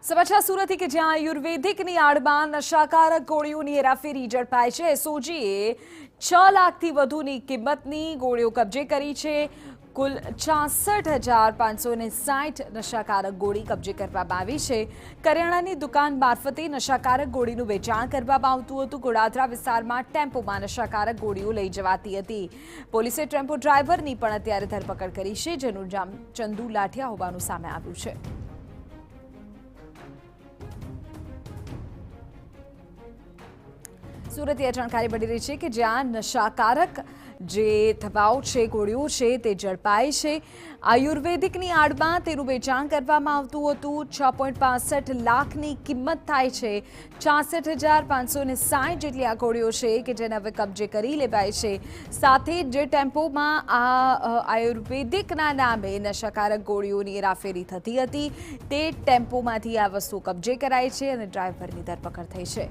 સમાચાર સુરતથી કે જ્યાં આયુર્વેદિકની આડમાં નશાકારક ગોળીઓની હેરાફેરી ઝડપાઈ છે। એસઓજીએ 6 લાખથી વધુની કિંમતની ગોળીઓ કબજે કરી છે। કુલ 66,560 નશાકારક ગોળી કબજે કરવામાં આવી છે। કરિયાણાની દુકાન મારફતે નશાકારક ગોળીનું વેચાણ કરવામાં આવતું હતું। ગોળાદરા વિસ્તારમાં ટેમ્પોમાં નશાકારક ગોળીઓ લઈ જવાતી હતી। પોલીસે ટેમ્પો ડ્રાઈવરની પણ અત્યારે ધરપકડ કરી છે, જેનું નામ ચંદુ લાઠિયા હોવાનું સામે આવ્યું છે। સુરતથી જાણકારી મળી રહી છે કે જ્યાં નશાકારક જે દવાઓ છે, ગોળીઓ છે, તે ઝડપાઈ છે। આયુર્વેદિકની આડમાં તેનું વેચાણ કરવામાં આવતું હતું। 6.65 લાખની કિંમત થાય છે। 66,560 જેટલી આ ગોળીઓ છે કે જેને હવે કબજે કરી લેવાય છે। સાથે જ જે ટેમ્પોમાં આ આયુર્વેદિકના નામે નશાકારક ગોળીઓની હેરાફેરી થતી હતી, તે ટેમ્પોમાંથી આ વસ્તુ કબજે કરાઈ છે અને ડ્રાઈવરની ધરપકડ થઈ છે।